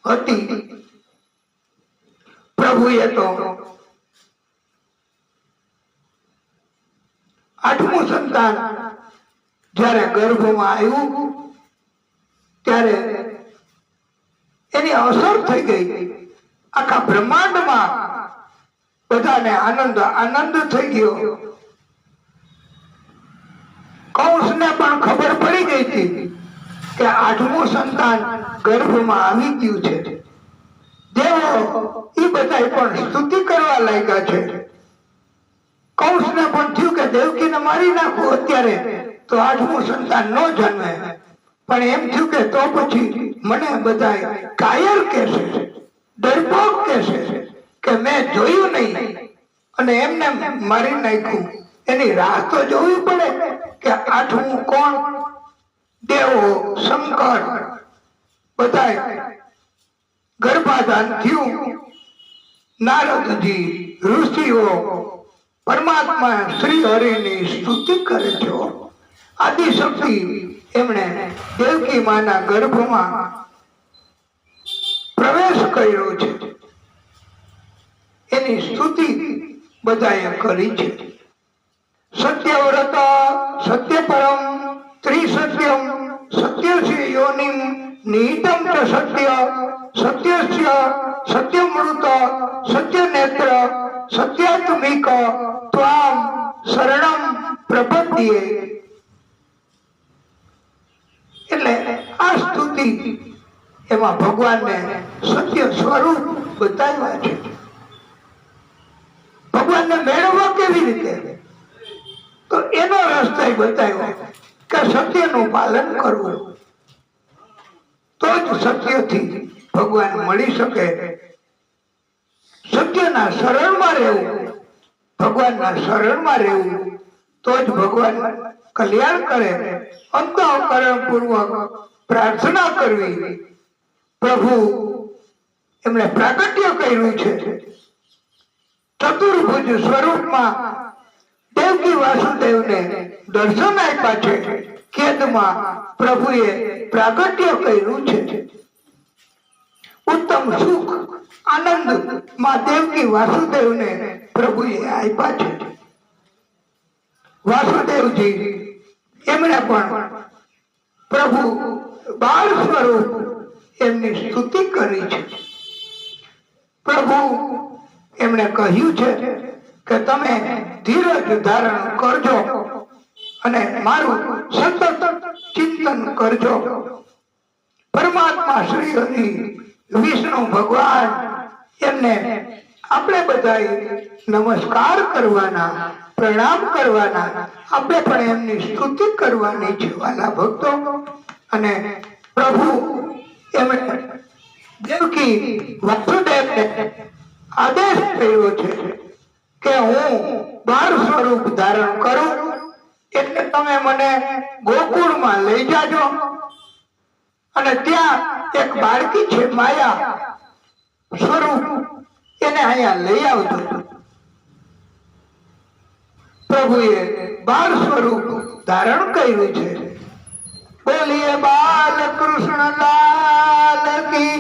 હતી. પ્રભુએ તો આઠમું સંતાન જયારે ગર્ભમાં આવ્યું ત્યારે એની અસર થઈ ગઈ. આખા બ્રહ્માંડમાં બધાને આનંદ આનંદ થઈ ગયો. કૌંસને પણ ખબર પડી ગઈ હતી કે આઠમું સંતાન ગર્ભમાં આવી ગયું છે. દેવો એ બધા પણ સ્તુતિ કરવા લાગ્યા છે. કૌંસને પણ થયું કે દેવકીને મારી નાખું અત્યારે તો આઠમું સંતાન ન જન્મે. પણ એમ થયું કે તો પછી મને બધા કાયર કહેશે, ડરપોક કહેશે કે મેં જોયું નહીં અને એમને મારી નાખ્યું. એની રાહ તો જોવી પડે કે આઠમું કોણ. દેવો, શંકર બધા ગર્ભાધાન થયું. નારદજી, ઋષિઓ પરમાત્મા શ્રી હરિની સ્તુતિ કરે છે. આદિશક્તિ એમણે દેવકી માના ગર્ભમાં પ્રવેશ કર્યો છે. એની સ્તુતિ બધાએ કરી છે. સત્યવ્રત, સત્યપરમ, ત્રિસત્યમ, સત્યસ્ય યોનિમ નિહિતમ ચ સત્ય, સત્યસ્ય સત્યમૃત, સત્યનેત્ર, સત્યાત્મિક ત્વામ શરણમ પ્રપદ્યે. એટલે આ સ્તુતિ એમાં ભગવાનને સત્ય સ્વરૂપ બતાવ્યા છે. ભગવાનને મેળવવા કેવી રીતે, તો એનો રસ્તો બતાવ્યો કે સત્યનું પાલન કરવું. તો જ સત્યથી ભગવાન મળી શકે. સત્યના શરણમાં રહેવું, ભગવાનના શરણમાં રહેવું, તો જ ભગવાન કલ્યાણ કરે. અંતઃકરણ પૂર્વક પ્રાર્થના કરવી. પ્રભુ એમણે પ્રાગટ્ય કર્યું છે. ચતુર્ભુજ સ્વરૂપમાં દેવકી વાસુદેવને દર્શન આપ્યા છે. ખેદમાં પ્રભુએ પ્રાગટ્ય કર્યું છે. ઉત્તમ સુખ આનંદ માં દેવકી વાસુદેવને પ્રભુએ આપ્યા છે. વાસુદેવજી એમણે પણ પ્રભુ બાળ સ્વરૂપ એમની સ્તુતિ કરી છે. પ્રભુ એમણે કહ્યું છે કે તમે ધીરજ ધારણ કરજો અને મારું સતત ચિંતન કરજો. પરમાત્મા શ્રી હરિ વિષ્ણુ ભગવાન એમને આપણે બધા નમસ્કાર કરવાના, પ્રણામ કરવાના, આપણે પણ એમની સ્તુતિ કરવાની છે વાલા ભક્તો. અને પ્રભુ એમણે દેવકી વાસુદેવને આદેશ કર્યો છે કે હું બાળ સ્વરૂપ ધારણ કરું એટલે તમે મને ગોકુળમાં લઈ જાજો અને ત્યાં એક બાળકી છે માયા સ્વરૂપ, એને અહીંયા લઈ આવજો. પ્રભુએ બાળ સ્વરૂપ ધારણ કર્યું છે. બોલીએ બાલ કૃષ્ણ લાલ કી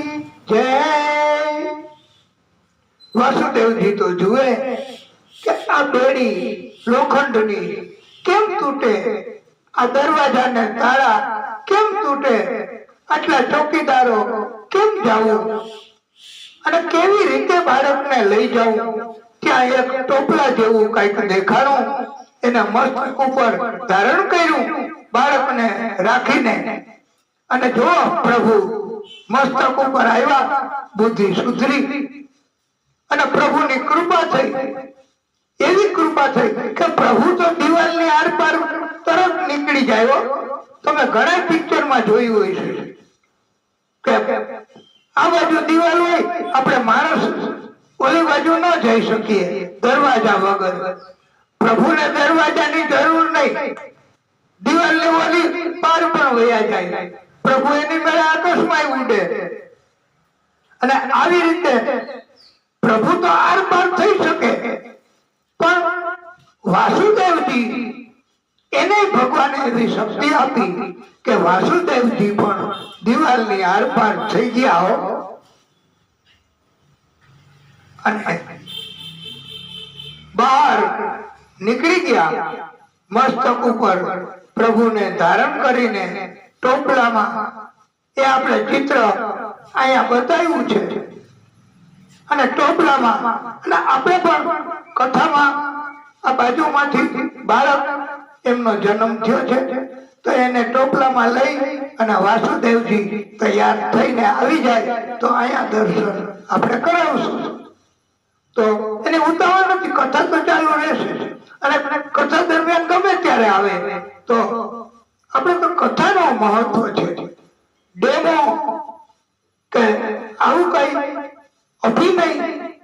જય। વાસુદેવજી તો જુએ કે આ બેડી લોખંડની કેમ તૂટે, આ દરવાજાને તાળા કેમ તૂટે, આટલા ચોકીદારો કેમ જાવું અને કેવી રીતે બાળકને લઈ જાવું। ત્યાં એક ટોપલા જેવું કઈક દેખાણું, એના મસ્તક ઉપર ધારણ કર્યું બાળકને રાખીને, અને જો પ્રભુ મસ્તક ઉપર આવ્યા, બુદ્ધિ સુધરી અને પ્રભુની કૃપા થઈ, એવી કૃપા થઈ કે પ્રભુ તો દિવાલની આર પાર તરત નીકળી જાય। તમે ઘણા પિક્ચરમાં જોયું હોય છે કે આ બાજુ દિવાલ હોય, આપણે માણસ ઓલી બાજુ ન જઈ શકીએ દરવાજા વગર। પ્રભુને દરવાજાની જરૂર નહીં, દિવાલની ઓલી પાર પણ વયા જાય, પ્રભુ એની મેળે આકાશમાં ઉડે। અને આવી રીતે પ્રભુ તો આર પાર થઈ શકે, પણ વાસુદેવજી એને ભગવાને એવી શક્તિ આપી કે વાસુદેવજી પણ દિવાલની આર પાર થઈ ગયા હો। અને બહાર નીકળી ગયા, મસ્તક ઉપર પ્રભુને ધારણ કરીને ટોપલામાં, એ આપણે ચિત્ર અહીંયા બતાવ્યું છે। અને ટોપલામાં, અને આપણે પણ કથામાં આ બાજુમાંથી બાળક એમનો જન્મ થયો છે, તો એને ટોપલામાં લઈ અને વાસુદેવજી તૈયાર થઈને આવી જાય તો અહીંયા દર્શન આપણે કરાવશું। તો એને ઉતાવળ નથી, કથા તો ચાલુ રહેશે, અને કથા દરમિયાન ગમે ત્યારે આવે તો આપણે તો કથાનો મહત્વ છે, ડેમો કે આવું કઈ અભિનય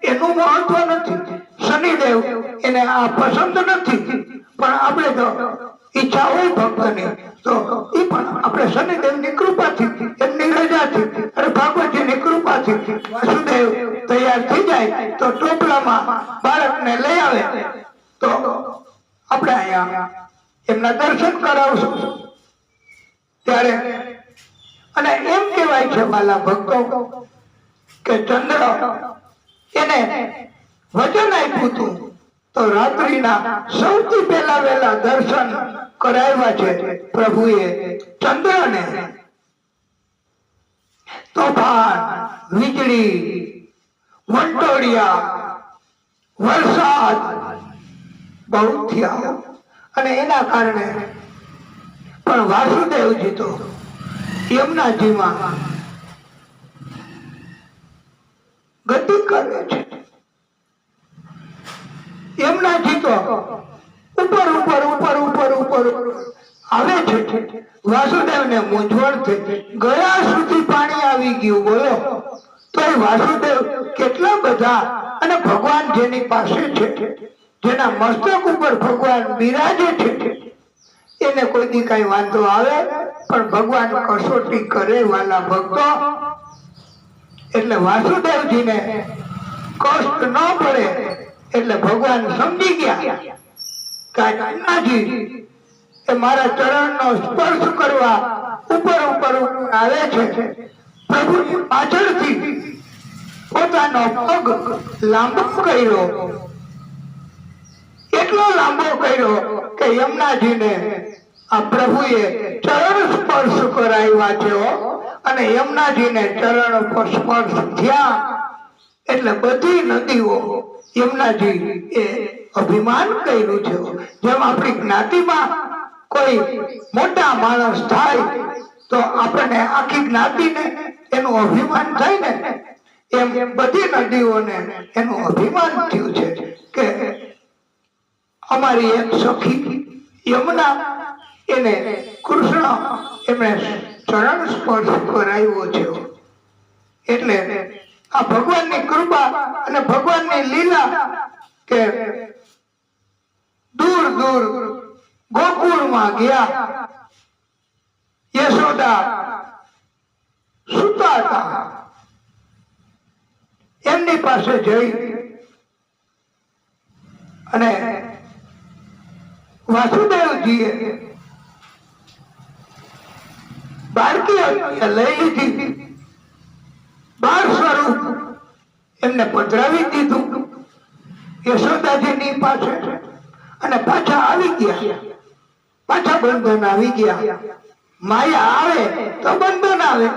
એનું મહત્વ નથી। શનિદેવ એને આ પસંદ નથી, પણ આપણે તો ઈચ્છા હોય ભક્તની તો એ પણ આપણે શનિદેવની કૃપાથી, એમની રજાથી અને ભાગવતજીની કૃપાથી વાસુદેવ તૈયાર થઈ જાય તો ટોપલામાં બાળકને લઈ આવે તો આપણે અહીંયા એમના દર્શન કરાવશું। ત્યારે અને એમ કહેવાય છે વાલા ભક્તો કે ચંદ્ર એને વચન આપ્યું હતું તો રાત્રિના સૌથી પહેલા વહેલા દર્શન કરાવ્યા છે પ્રભુએ ચંદ્રને। તોફાન, વીજળી, વંટોળિયા, વરસાદ બહુ થયા, અને એના કારણે પણ વાસુદેવજી તો યમુનાજીમાં ગતિ કરે છે। યમુનાજી તો ઉપર ઉપર ઉપર ઉપર ઉપર આવે છે। વાસુદેવને મૂંઝવણ થઈ, ગયા સુધી પાણી આવી ગયું, બોલો તો એ વાસુદેવ કેટલા બધા, અને ભગવાન જેની પાસે છે, જેના મસ્તક ઉપર ભગવાન બિરાજે છે, એને કોઈ દી કઈ વાંધો આવે, પણ ભગવાન કસોટી કરે વાલા ભક્તો। એટલે વાસુદેવજીને કષ્ટ ન પડે એટલે ભગવાન સમજી ગયા કે કાનાજી એ મારા ચરણનો સ્પર્શ કરવા ઉપર ઉપર આવે છે। પ્રભુની પાછળથી પોતાનો પગ લાંબો કર્યો, એટલો લાંબો કર્યો કે યમુનાજીને આ પ્રભુએ ચરણ સ્પર્શ કરાવ્યા છે, અને યમુનાજીને ચરણ સ્પર્શ થયા એટલે બધી નદીઓ યમુનાજી એ અભિમાન કર્યું છે। જેમ આપણી જ્ઞાતિમાં કોઈ મોટા માણસ થાય તો આપણને આખી જ્ઞાતિને એનું અભિમાન થાય ને, એમ બધી નદીઓને એનું અભિમાન થયું છે કે અમારી એક સખી યમુના, એને કૃષ્ણ એમણે ચરણ સ્પર્શ કરાવ્યો છે। એટલે આ ભગવાનની કૃપા અને ભગવાનની લીલા કે દૂર દૂર ગોકુળમાં ગયા, યશોદા સુતા હતા, એમની પાસે જઈ અને વાસુદેવજીએ બાળકી લઈ લીધી, બાળ સ્વરૂપ એમને પધરાવી દીધું યશોદાજીની પાસે અને પાછા આવી ગયા. પાછા બંધન આવી ગયા. માયા આવે તો બંધન આવે,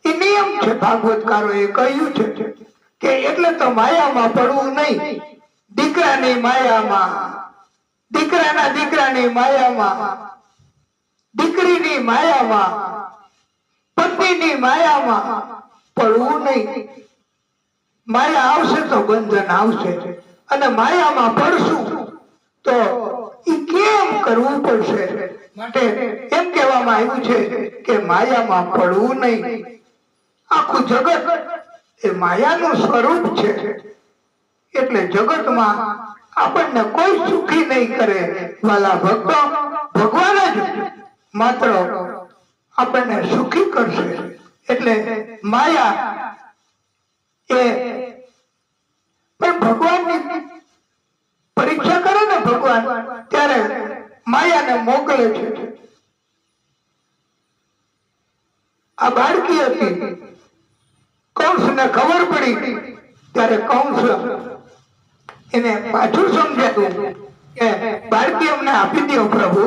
એ નિયમ છે. ભાગવતકારોએ કહ્યું છે કે એટલે તો માયામાં પડવું નહીં. દીકરાની માયામાં, દીકરાના દીકરાની માયામાં, દીકરીની માયામાં, પત્નીની માયામાં પડવું નહીં. માયા આવશે તો બંધન આવશે, અને માયામાં પડશું તો એ કેમ કરવું પડશે. માટે એમ કહેવામાં આવ્યું છે કે માયામાં પડવું નહીં. આખું જગત એ માયાનું સ્વરૂપ છે. એટલે જગતમાં આપણને કોઈ સુખી નહીં કરે. વાલા ભક્તો, ભગવાન જ માત્ર આપણને સુખી કરશે. એટલે માયા એ પણ ભગવાનની પરીક્ષા કરે ને ભગવાન, ત્યારે માયાને મોકલે છે. આ બાળકી હતી, કંસને ખબર પડી ત્યારે કંસ એને પાછું સમજાતું કે બાળકી અમને આપી દો પ્રભુ,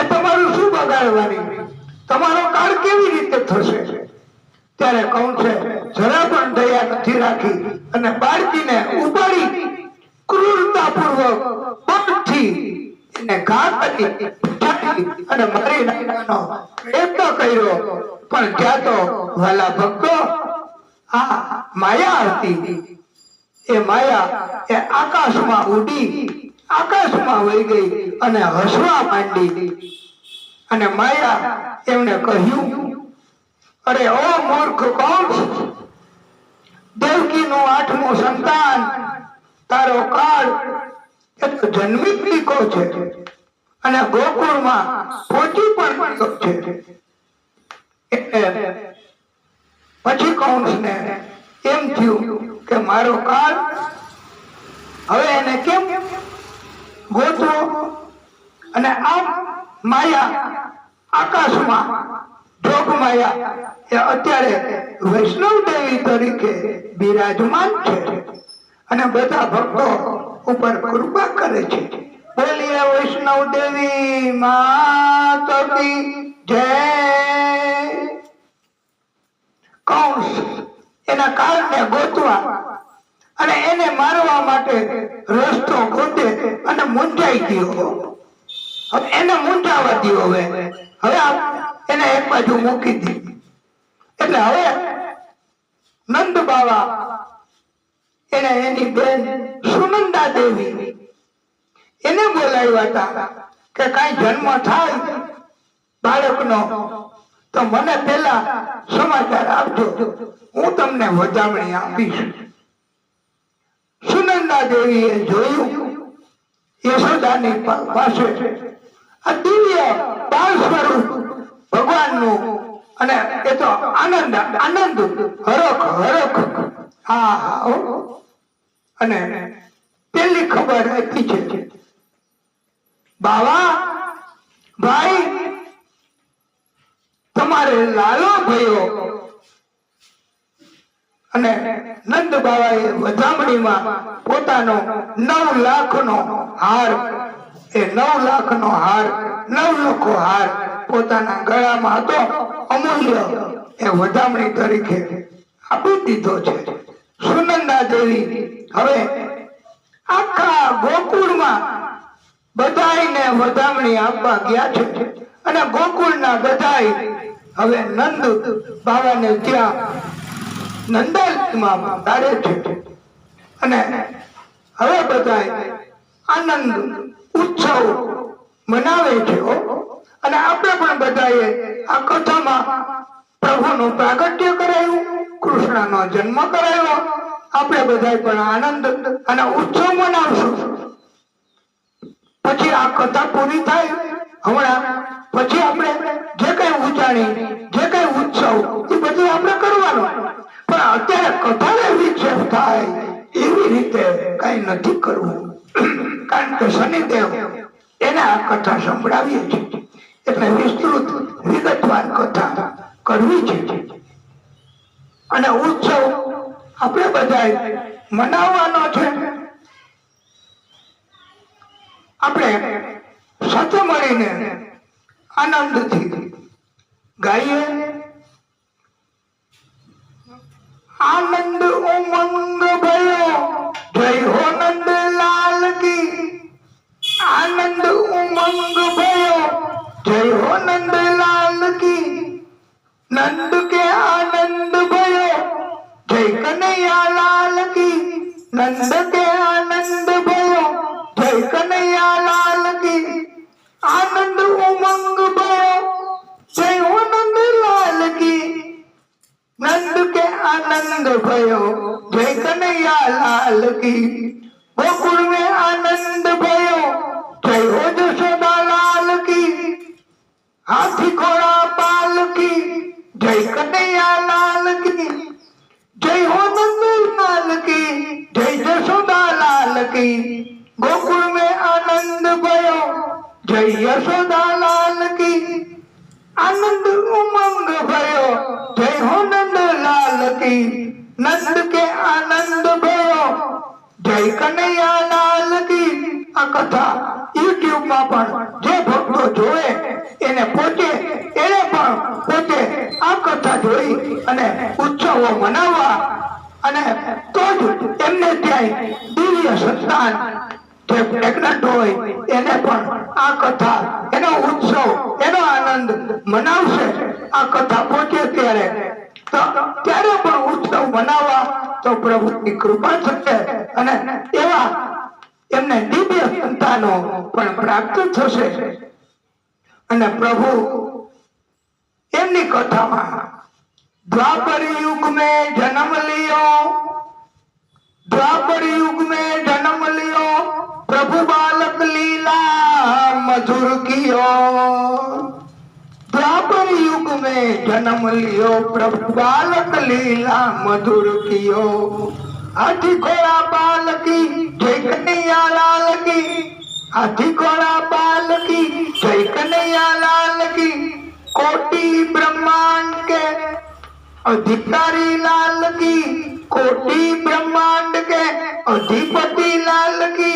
એ તમારું શું બગાડવાની, તમારો કાળ કેવી રીતે થશે. ત્યારે કંસે જરા પણ દયા નથી રાખી અને બાળકીને ઉપાડી ક્રૂરતાપૂર્વક પગથી એને ઘા કરી અને મારી નાખવાનો પ્રયત્ન કર્યો. પણ ત્યાં તો વાલા ભક્તો આ માયા હતી. એ માયા એ આકાશમાં ઉડી, આકાશમાં વહી ગઈ અને હસવા માંડી. અને માયા એમને કહ્યું, અરે ઓ મૂર્ખ કંસ, દેવકીનું 8મું સંતાન, તારો કાળ એ તો જન્મી દીકો છે અને ગોકુળમાં પહોંચી પણ ગયો છે. એટલે પછી કંસને એમ થયું કે મારો કાળ હવે એને કેમ ગોતવો. અને આ માયા આકાશમાં જોગ માયા એ અત્યારે વૈષ્ણવ દેવી તરીકે બિરાજમાન છે અને બધા ભક્તો ઉપર કૃપા કરે છે. બોલીએ વૈષ્ણવ દેવી માત કી જય. કંસ એના કાળને ગોતવા અને એને મારવા માટે રસ્તો ગોતે અને મૂંઝાઈ ગયો. હવે એને મૂંઝાવા દો. હવે એને એક બાજુ મૂકી દીધી. એટલે હવે નંદ બાવા એને એની બેન સુનંદા દેવી એને બોલાવ્યા હતા કે કઈ જન્મ થાય બાળકનો તો મને પેલા સમાચાર આપજો, હું તમને વધામણી આપીશ. સુનંદા દેવીએ જોયું યશોદાની પાસે આ દિવ્ય બાળ સ્વરૂપ ભગવાનનું, અને એ તો આનંદ આનંદ હરખ હરખ. હા, અને પેલી ખબર આપી છે, બાવા ભાઈ તમારે લાલો ભયો. અને નંદ બાવાએ વધામણીમાં પોતાનો 9 લાખનો હાર, એ 9 લાખનો હાર, 9 લાખો હાર પોતાના ગળામાં હતો, અમૂલ્ય, એ વધામણી તરીકે આપી દીધો છે. સુનંદા દેવી હવે આખા ગોકુળમાં બધાયને વધામણી આપવા ગયા છે. અને ગોકુળના બધાય હવે નંદ બાવાને ત્યાં નંદાલયમાં તારે છે. અને હવે બધાય આનંદ ઉત્સવ મનાવે છે. અને આપણે પણ બધાએ આ કથામાં પ્રભુનું પ્રાગટ્ય કરાયું, કૃષ્ણનો જન્મ કરાયો. આપણે બધા પણ આનંદ અને ઉત્સવ મનાવશું. પછી આ કથા પૂરી થાય, હમણાં પછી આપણે જે કઈ ઉજાણી, જે કઈ ઉત્સવ એ બધું આપણે કરવાનું. પણ અત્યારે કથાને વિક્ષેપ થાય એવી રીતે કઈ નથી કરવું. કારણ કે શનિદેવ એને આ કથા સંભળાવીએ છીએ. એટલે વિસ્તૃત વિગતવાર કથા કરવી છે. અને ઉત્સવ આપણે બધા મનાવવાનો છે. આપણે સાથે મળીને આનંદથી ગાઈએ. આનંદ ઉમંગ ભયો જય હો નંદ લાલ કી. આનંદ ઉમંગ ભયો જય હો નંદ લાલ કી. नंद के आनंद भयो जय कन्हैया लाल की. नंद के आनंद भयो जय कन्हैया लाल की. आनंद उमंग भयो जय हो नंद लाल की. नंद के आनंद भयो जय कन्हैया लाल की. गोकुल में आनंद भयो जय हो यशोदा लाल की. हाथी घोड़ा पाल की जय कन्हैया लाल की. जय हो नंद लाल की जय यशोदा लाल की. गोकुल में आनंद भयो जय यशोदा लाल की. आनंद उमंग भयो जय हो नंद लाल की. नंद के आनंद भयो जय कन्हैया लाल की. આ કથા યુટ્યુબ માં પણ જે ભક્તો જોવે એને પોતે પોતે આ કથા જોઈ અને ઉત્સવો મનાવવા અને તો જ એમને ત્યાં દિવ્ય સંતાન જે પ્રેગ્નન્ટ હોય એને પણ આ કથા એનો ઉત્સવ એનો આનંદ મનાવશે. આ કથા પહોંચે ત્યારે પણ ઉત્સવ મનાવવા તો પ્રભુની કૃપા થશે અને એવા એમને દિવ્ય સંતાનો પણ પ્રાપ્ત થશે. અને પ્રભુ એમની કથામાં द्वापर युग में जन्म लियो. द्वापर युग में जन्म लियो प्रभु बालक लीला मधुर कियो. द्वापर युग में जन्म लियो प्रभु बालक लीला मधुर कियो. हाथी घोड़ा बाल की जय कन्हैया लाल की. हाथी घोड़ा बाल की जय कन्हैया लाल की. कोटि ब्रह्मांड के अधिकारी लाल की. कोटि ब्रह्मांड के अधिपति लाल की.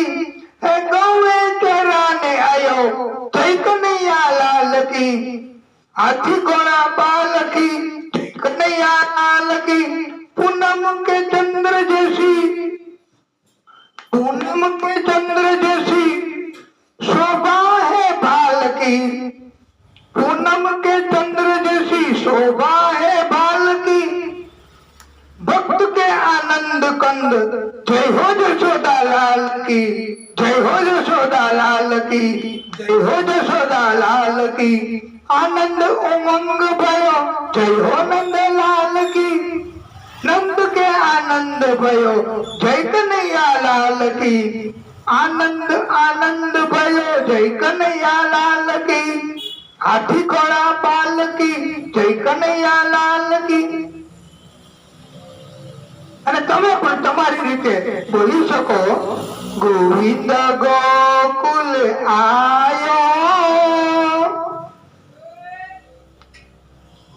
है गौवे चराने आयो जय कन्हैया लाल की. हाथी घोड़ा बाल की जय कन्हैया लाल की. पूनम के चंद्र जैसी शोभा है बाल की. पूनम के चंद्र जैसी शोभा है बाल की. भक्त के आनंद कंद जय हो यशोदा लाल की. जय हो यशोदा लाल की. जय हो यशोदा लाल की. आनंद उमंग भयो जय हो नंद लाल की. नंद के आनंद भयो जय कन्हैया लाल की. आनंद आनंद भयो जय कन्हैया लाल की. हाथी घोड़ा बाल की जय कन्हैया लाल की. અને તમે પણ તમારી રીતે બોલી શકો. ગોવિંદ ગોકુલ આયો.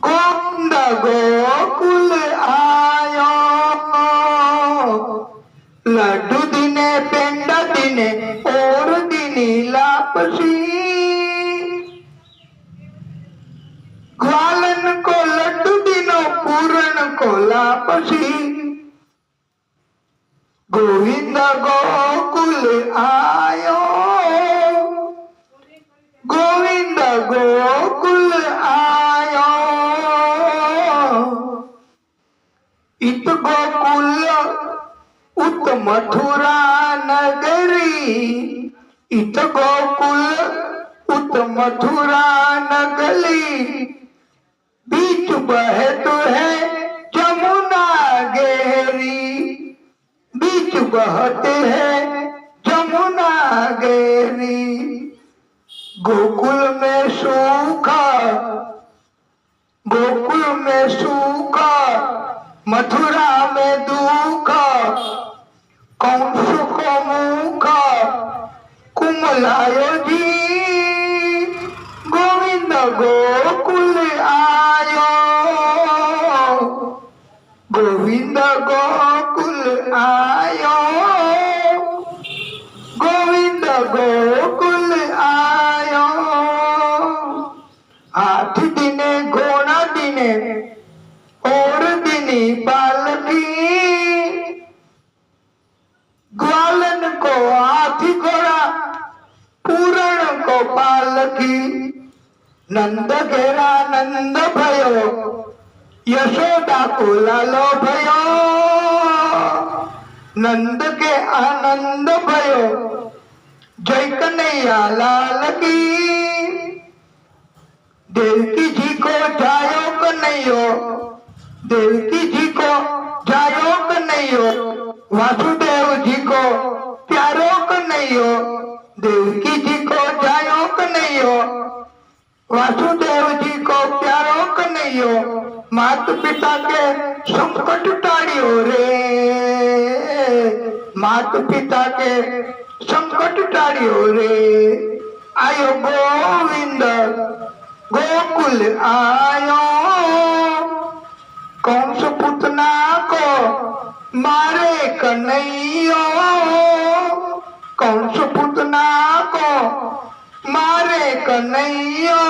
ગોવિંદ ગોકુલ આયો. लड्डू दिने पेंडा दिने और दिनी लापसी. ग्वालन को लड्डू दिनो पूरण को लापसी. गोविंद गोकुल आयो. गोविंद गोकुल आयो. इत गोकुल उत मथुरा नगरी. इत गोकुल उत मथुरा नगरी. बीच बहत है जमुना गहरी. बीच बहते है जमुना गहरी. गोकुल में सूखा. गोकुल में सूखा. मथुरा में दुखा. कंस को मुखा कुमलायो जी. गोविंद गोकुल आयो, गोविंद गोकुल आयो, गोविंद गोकुल आयो। हाथ दिने घोड़ा दिने और दिनी पालकी, ग्वालन को हाथी घोड़ा पूरण को पालकी। नंद घेरा नंद भयो, यशोदा को लालो भयो, नंद के आनंद भयो, जय कन्हैया लाल की। देवकी जी को जायो कन्हैयो, देवकी जी को जायो कन्हैयो, वासुदेव जी को प्यारो कन्हैयो, देवकी जी को जायो कन्हैयो, वासुदेव जी को प्यारो कन्हैयो। माता पिता के संकट टाड़ियो रे, माता पिता के संकट टाड़ियो रे। आयो गोविंद गोकुल आयो, कंस पुतना को मारे कन्हैया, कंस पुतना को मारे कन्हैया।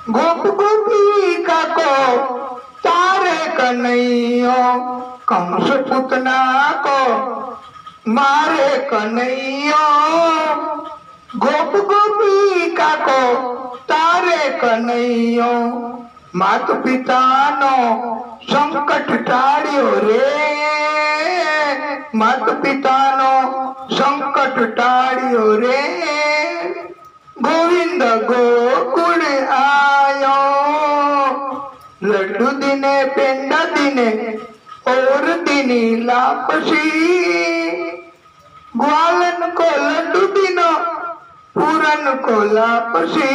गोप गोपिका को तारे कन्हैया, कंस पुतना को मारे कन्हैया। गोप गोपिका को तारे कन्हैया। मात पिता नो संकट टाळ्यो रे, मात पिता नो संकट टाळ्यो रे। गोविंद गोकुल आयो, लड्डू दिने पेंडा दिने और दिनी लापसी। ग्वालन को लड्डू दिनो पूरन को लापसी।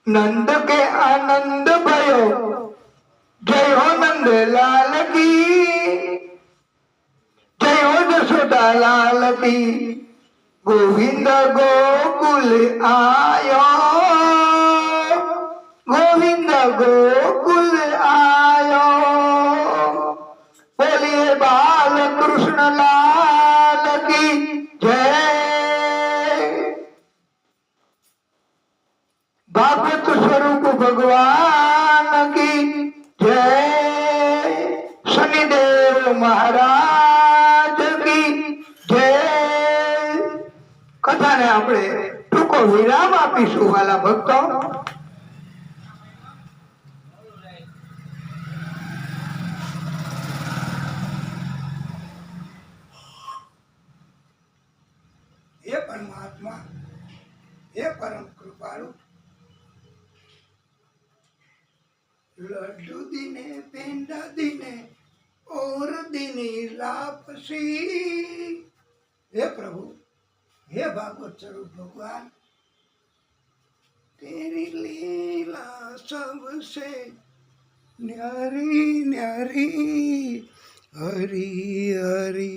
नंद के आनंद भयो, जय हो नंद लाल की, जय हो यशोदा लाल की। गोविंद गोकुल आयो, गोविंद गोकुल आयो। बोलिए बाल कृष्ण लाल की जय। भागवत स्वरूप भगवान की जय। शनिदेव महाराज की जय। कथाने આપણે ટૂંકો વિરામ આપીશું વાલા ભક્તો। हे परमात्मा, हे परम कृपालु, लड्डू दिने पेंडा दिने और दिनी लापसी। हे प्रभु, हे भागवत स्वरूप भगवान, तेरी लीला सबसे न्यारी न्यारी, हरी हरी।